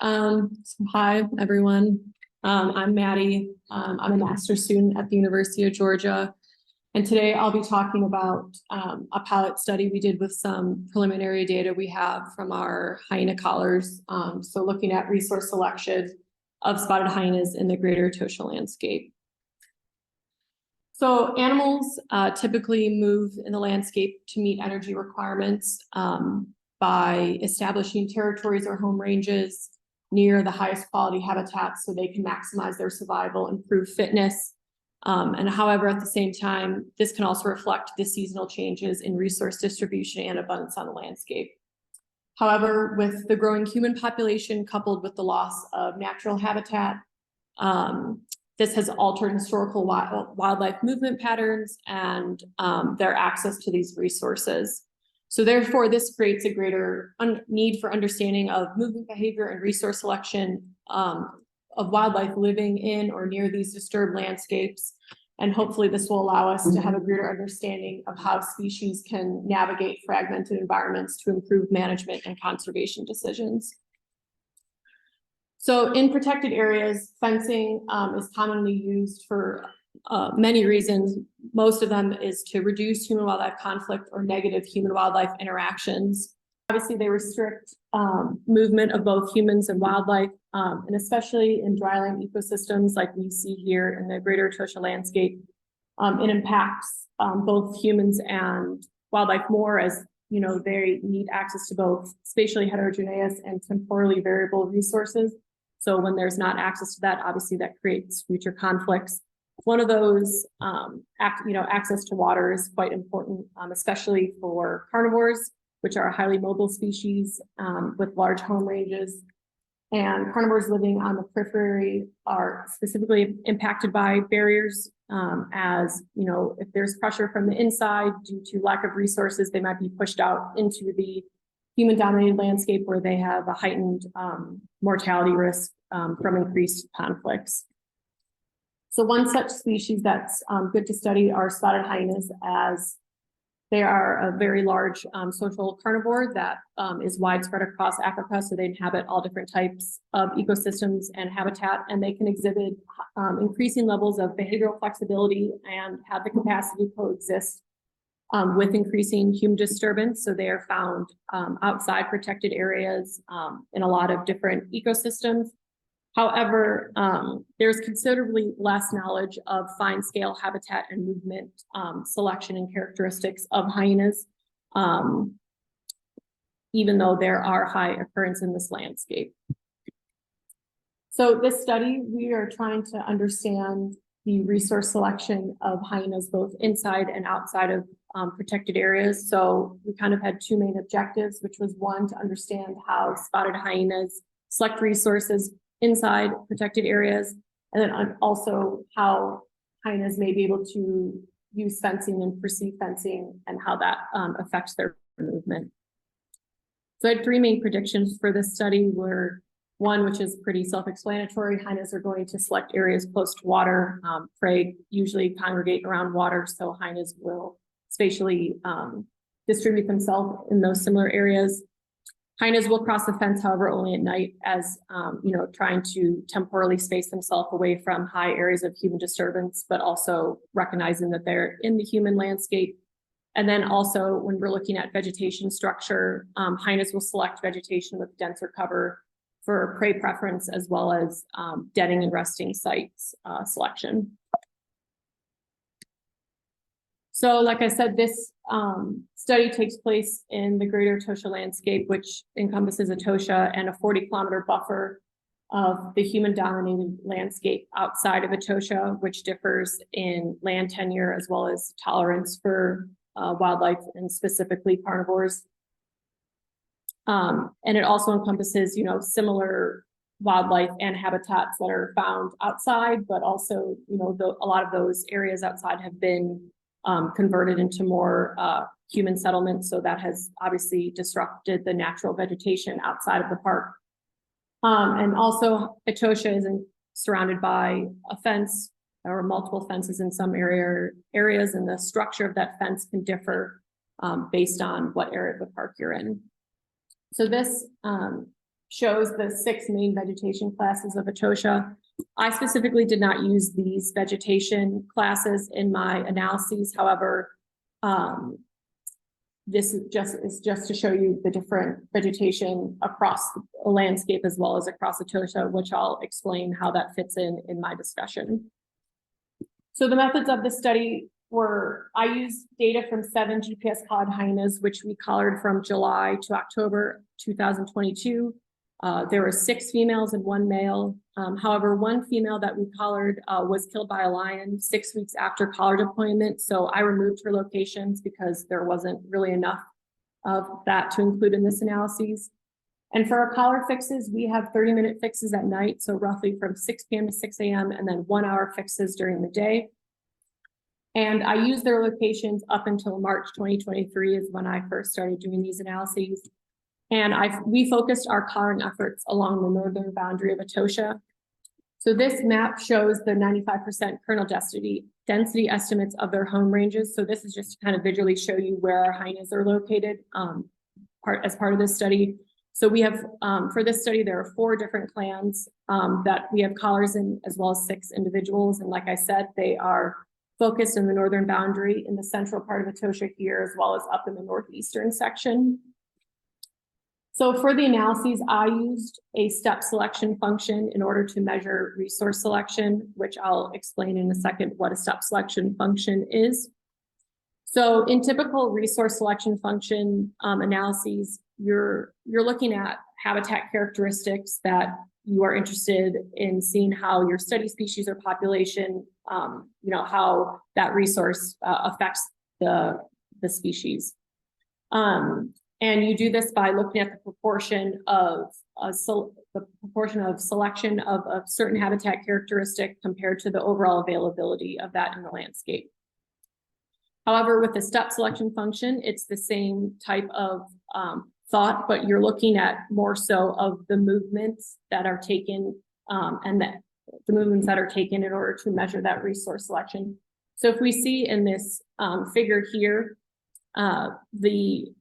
Hi, everyone. I'm Maddie. I'm a master's student at the University of Georgia. And today I'll be talking about a pilot study we did with some preliminary data we have from our hyena collars. So looking at resource selection of spotted hyenas in the Greater Etosha Landscape. So animals typically move in the landscape to meet energy requirements by establishing territories or home ranges near the highest quality habitats so they can maximize their survival, improve fitness. And however, at the same time, this can also reflect the seasonal changes in resource distribution and abundance on the landscape. However, with the growing human population coupled with the loss of natural habitat, this has altered historical wildlife movement patterns and their access to these resources. So therefore, this creates a greater need for understanding of movement behavior and resource selection of wildlife living in or near these disturbed landscapes. And hopefully this will allow us to have a greater understanding of how species can navigate fragmented environments to improve management and conservation decisions. So in protected areas, fencing is commonly used for many reasons. Most of them is to reduce human-wildlife conflict or negative human-wildlife interactions. Obviously, they restrict movement of both humans and wildlife, and especially in dryland ecosystems like we see here in the Greater Etosha Landscape. It impacts both humans and wildlife more, as you know, they need access to both spatially heterogeneous and temporally variable resources. So when there's not access to that, obviously that creates future conflicts. One of those, access to water is quite important, especially for carnivores, which are a highly mobile species with large home ranges. And carnivores living on the periphery are specifically impacted by barriers, as you know, if there's pressure from the inside due to lack of resources, they might be pushed out into the human-dominated landscape where they have a heightened mortality risk from increased conflicts. So one such species that's good to study are spotted hyenas, as they are a very large social carnivore that is widespread across Africa. So they inhabit all different types of ecosystems and habitat, and they can exhibit increasing levels of behavioral flexibility and have the capacity to coexist with increasing human disturbance. So they are found outside protected areas in a lot of different ecosystems. However, there's considerably less knowledge of fine-scale habitat and movement selection and characteristics of hyenas, even though there are high occurrence in this landscape. So this study, we are trying to understand the resource selection of hyenas both inside and outside of protected areas. So we kind of had two main objectives, which was one, to understand how spotted hyenas select resources inside protected areas, and then also how hyenas may be able to use fencing and perceive fencing and how that affects their movement. So I had three main predictions for this study. Were one, which is pretty self-explanatory, hyenas are going to select areas close to water. Prey usually congregate around water, so hyenas will spatially distribute themselves in those similar areas. Hyenas will cross the fence, however, only at night, as trying to temporally space themselves away from high areas of human disturbance, but also recognizing that they're in the human landscape. And then also when we're looking at vegetation structure, hyenas will select vegetation with denser cover for prey preference, as well as denning and resting sites selection. So like I said, this study takes place in the Greater Etosha Landscape, which encompasses Etosha and a 40-kilometer buffer of the human-dominated landscape outside of Etosha, which differs in land tenure as well as tolerance for wildlife and specifically carnivores. And it also encompasses, similar wildlife and habitats that are found outside, but also, a lot of those areas outside have been converted into more human settlements. So that has obviously disrupted the natural vegetation outside of the park. And also Etosha is surrounded by a fence or multiple fences in some areas, and the structure of that fence can differ based on what area of the park you're in. So this shows the 6 main vegetation classes of Etosha. I specifically did not use these vegetation classes in my analyses. However, this is just to show you the different vegetation across the landscape as well as across Etosha, which I'll explain how that fits in my discussion. So the methods of the study were, I used data from 7 GPS collared hyenas, which we collared from July to October 2022. There were 6 females and 1 male. However, 1 female that we collared was killed by a lion 6 weeks after collar deployment. So I removed her locations because there wasn't really enough of that to include in this analysis. And for our collar fixes, we have 30-minute fixes at night. So roughly from 6 p.m. to 6 a.m. and then 1-hour fixes during the day. And I used their locations up until March 2023 is when I first started doing these analyses. And we focused our collaring efforts along the northern boundary of Etosha. So this map shows the 95% kernel density estimates of their home ranges. So this is just to kind of visually show you where our hyenas are located as part of this study. So we have, for this study, there are 4 different clans that we have collars in, as well as 6 individuals. And like I said, they are focused in the northern boundary in the central part of Etosha here, as well as up in the northeastern section. So for the analyses, I used a step selection function in order to measure resource selection, which I'll explain in a second what a step selection function is. So in typical resource selection function analyses, you're looking at habitat characteristics that you are interested in seeing how your study species or population, how that resource affects the species. And you do this by looking at the proportion of selection of a certain habitat characteristic compared to the overall availability of that in the landscape. However, with the step selection function, it's the same type of thought, but you're looking at more so of the movements that are taken and the movements that are taken in order to measure that resource selection. So if we see in this figure here, the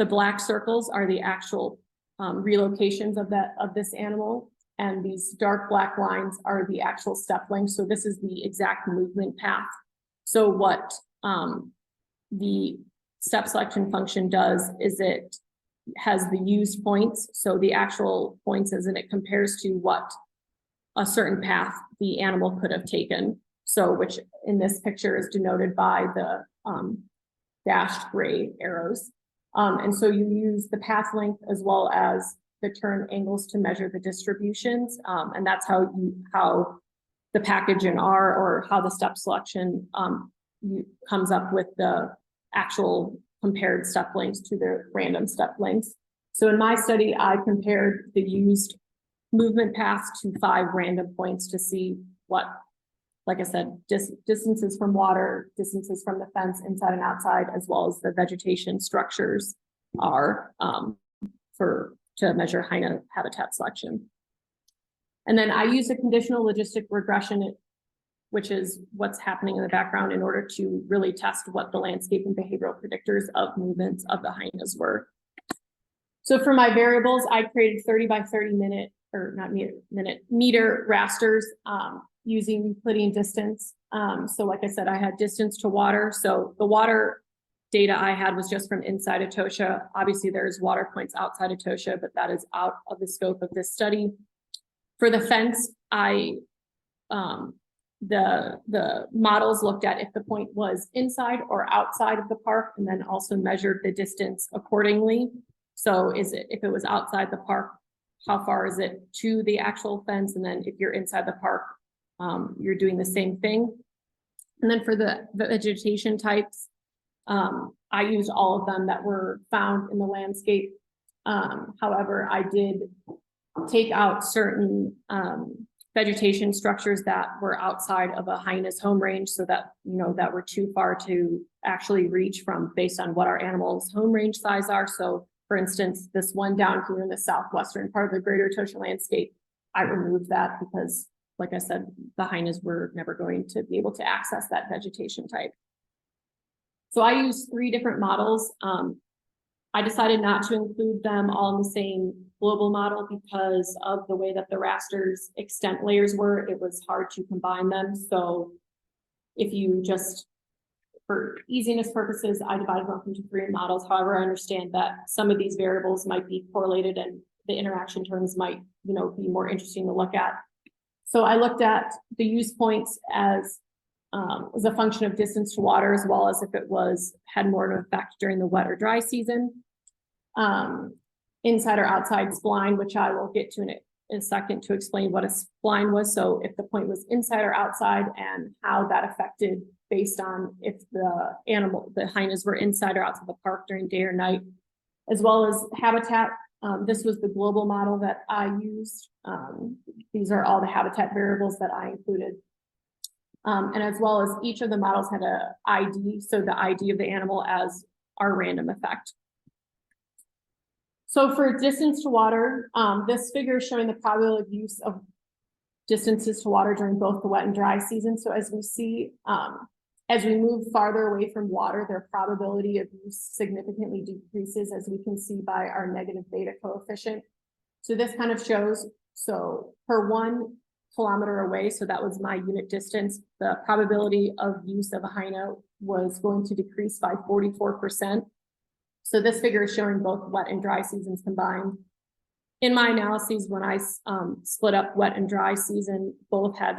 black circles are the actual relocations of this animal, and these dark black lines are the actual step length. So this is the exact movement path. So what the step selection function does is it has the used points. So the actual points is, and it compares to what a certain path the animal could have taken. So which in this picture is denoted by the dashed gray arrows. And so you use the path length as well as the turn angles to measure the distributions. And that's how the package in R, or how the step selection comes up with the actual compared step lengths to the random step lengths. So in my study, I compared the used movement paths to 5 random points to see what, like I said, distances from water, distances from the fence inside and outside, as well as the vegetation structures are to measure hyena habitat selection. And then I use a conditional logistic regression, which is what's happening in the background, in order to really test what the landscape and behavioral predictors of movements of the hyenas were. So for my variables, I created 30 by 30 meter rasters using Euclidean distance. So like I said, I had distance to water. So the water data I had was just from inside Etosha. Obviously there's water points outside Etosha, but that is out of the scope of this study. For the fence, the models looked at if the point was inside or outside of the park, and then also measured the distance accordingly. So if it was outside the park, how far is it to the actual fence? And then if you're inside the park, you're doing the same thing. And then for the vegetation types, I used all of them that were found in the landscape. However, I did take out certain vegetation structures that were outside of a hyena's home range, so that, that were too far to actually reach from based on what our animal's home range size are. So for instance, this one down here in the southwestern part of the Greater Etosha Landscape, I removed that because, like I said, the hyenas were never going to be able to access that vegetation type. So I used 3 different models. I decided not to include them all in the same global model because of the way that the rasters extent layers were. It was hard to combine them. So if you just, for easiness purposes, I divided them into 3 models. However, I understand that some of these variables might be correlated and the interaction terms might, be more interesting to look at. So I looked at the use points as a function of distance to water, as well as if it had more of an effect during the wet or dry season. Inside or outside spline, which I will get to in a second to explain what a spline was. So if the point was inside or outside and how that affected based on if the hyenas were inside or outside the park during day or night, as well as habitat. This was the global model that I used. These are all the habitat variables that I included. And as well as each of the models had a ID, so the ID of the animal as our random effect. So for distance to water, this figure is showing the probability of use of distances to water during both the wet and dry season. So as we see, as we move farther away from water, their probability of use significantly decreases, as we can see by our negative beta coefficient. So this kind of shows, so per 1 kilometer away, so that was my unit distance, the probability of use of a hyena was going to decrease by 44%. So this figure is showing both wet and dry seasons combined. In my analyses, when I split up wet and dry season, both had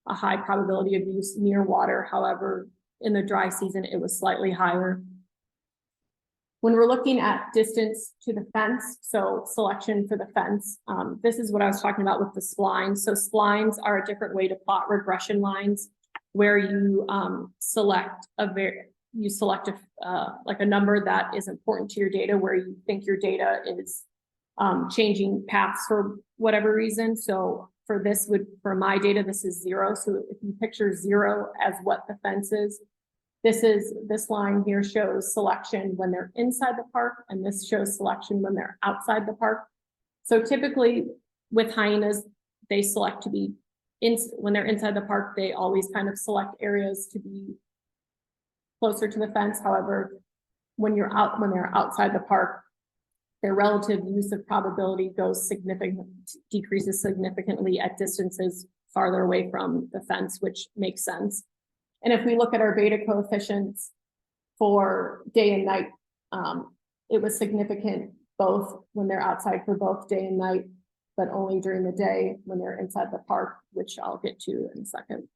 a high probability of use near water. However, in the dry season, it was slightly higher. When we're looking at distance to the fence, so selection for the fence, this is what I was talking about with the splines. So splines are a different way to plot regression lines, where you select like a number that is important to your data, where you think your data is changing paths for whatever reason. So for my data, this is 0. So if you picture 0 as what the fence is, this line here shows selection when they're inside the park, and this shows selection when they're outside the park. So typically with hyenas, they select to be when they're inside the park, they always kind of select areas to be closer to the fence. However, when they're outside the park, their relative use of probability decreases significantly at distances farther away from the fence, which makes sense. And if we look at our beta coefficients for day and night, it was significant both when they're outside for both day and night, but only during the day when they're inside the park, which I'll get to in a second.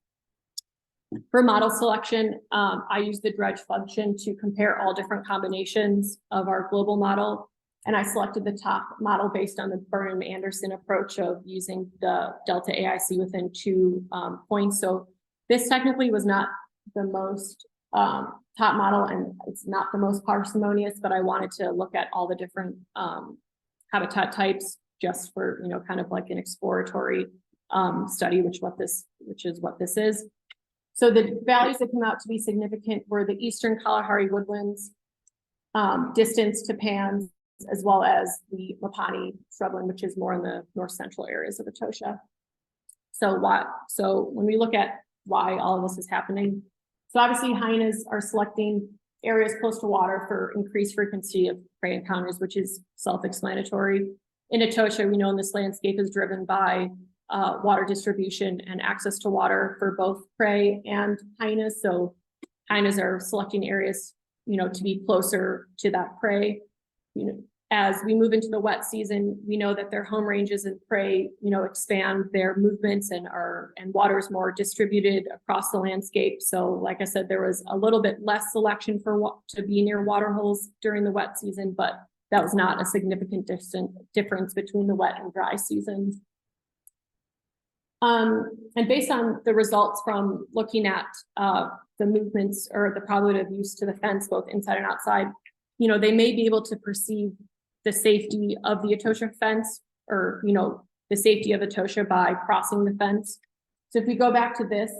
For model selection, I use the dredge function to compare all different combinations of our global model. And I selected the top model based on the Burnham-Anderson approach of using the delta AIC within 2 points. So this technically was not the most top model, and it's not the most parsimonious, but I wanted to look at all the different habitat types just for, kind of like an exploratory study, which is what this is. So the values that came out to be significant were the Eastern Kalahari woodlands, distance to pans, as well as the Mapani shrubland, which is more in the north central areas of Etosha. So when we look at why all of this is happening, so obviously hyenas are selecting areas close to water for increased frequency of prey encounters, which is self-explanatory. In Etosha, we know this landscape is driven by water distribution and access to water for both prey and hyenas. So hyenas are selecting areas, to be closer to that prey. As we move into the wet season, we know that their home ranges and prey, expand their movements and water is more distributed across the landscape. So like I said, there was a little bit less selection to be near water holes during the wet season, but that was not a significant difference between the wet and dry seasons. And based on the results from looking at the movements or the probability of use to the fence, both inside and outside, they may be able to perceive the safety of the Etosha fence or, the safety of Etosha by crossing the fence. So if we go back to this,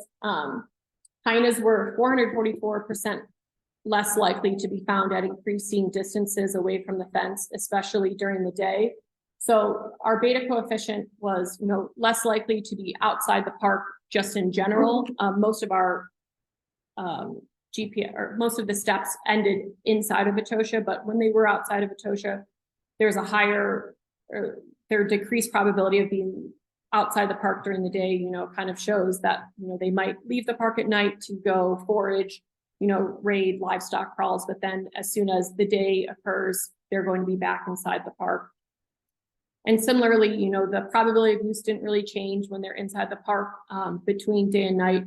hyenas were 444% less likely to be found at increasing distances away from the fence, especially during the day. So our beta coefficient was, less likely to be outside the park just in general. Most of our most of the steps ended inside of Etosha, but when they were outside of Etosha, there's a higher or their decreased probability of being outside the park during the day, you know, kind of shows that, you know, they might leave the park at night to go forage, you know, raid livestock crawls, but then as soon as the day occurs, they're going to be back inside the park. And similarly, you know, the probability of use didn't really change when they're inside the park between day and night.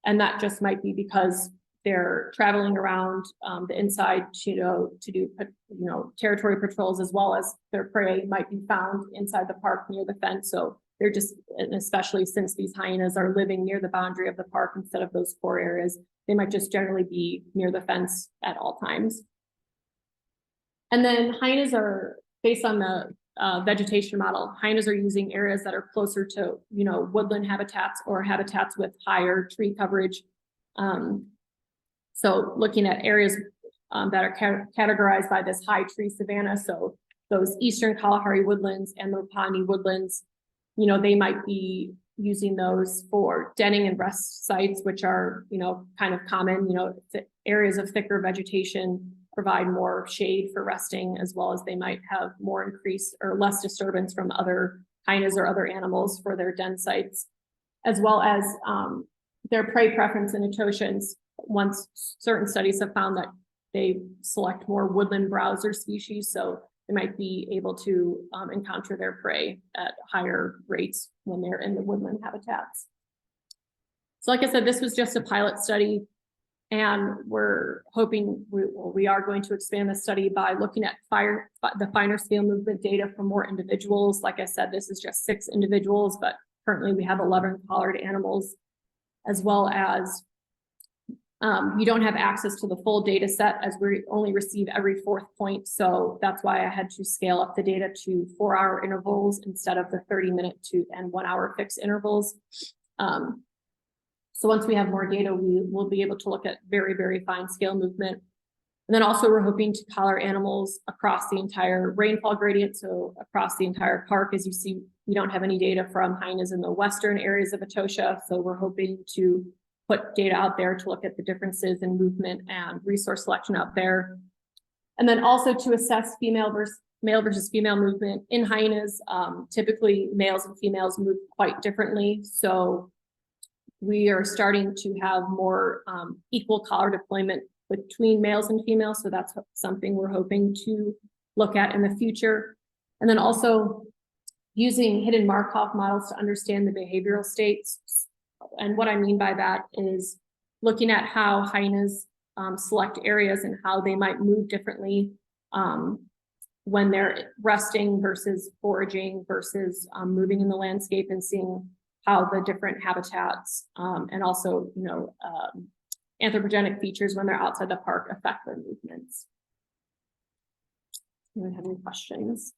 And that just might be because they're traveling around the inside to, you know, to do, you know, territory patrols, as well as their prey might be found inside the park near the fence. So they're just, and especially since these hyenas are living near the boundary of the park instead of those core areas, they might just generally be near the fence at all times. And then hyenas are, based on the vegetation model, hyenas are using areas that are closer to, you know, woodland habitats or habitats with higher tree coverage. So looking at areas that are categorized by this high tree savanna, so those eastern Kalahari woodlands and the Wapani woodlands, you know, they might be using those for denning and rest sites, which are, you know, kind of common. You know, areas of thicker vegetation provide more shade for resting, as well as they might have more increased or less disturbance from other hyenas or other animals for their den sites, as well as their prey preference in Etoshans. Once certain studies have found that they select more woodland browser species, so they might be able to encounter their prey at higher rates when they're in the woodland habitats. So like I said, this was just a pilot study, and we're hoping we are going to expand the study by looking at the finer scale movement data from more individuals. Like I said, this is just 6 individuals, but currently we have 11 collared animals, as well as you don't have access to the full data set, as we only receive every 4th point. So that's why I had to scale up the data to 4-hour intervals instead of the 30-minute and 1-hour fixed intervals. So once we have more data, we will be able to look at very, very fine scale movement. And then also we're hoping to collar animals across the entire rainfall gradient. So across the entire park, as you see, we don't have any data from hyenas in the western areas of Etosha. So we're hoping to put data out there to look at the differences in movement and resource selection out there. And then also to assess male versus female movement in hyenas. Typically males and females move quite differently. So we are starting to have more equal collar deployment between males and females. So that's something we're hoping to look at in the future. And then also using hidden Markov models to understand the behavioral states. And what I mean by that is looking at how hyenas select areas and how they might move differently when they're resting versus foraging versus moving in the landscape, and seeing how the different habitats and also, you know, anthropogenic features when they're outside the park affect their movements. Do you have any questions?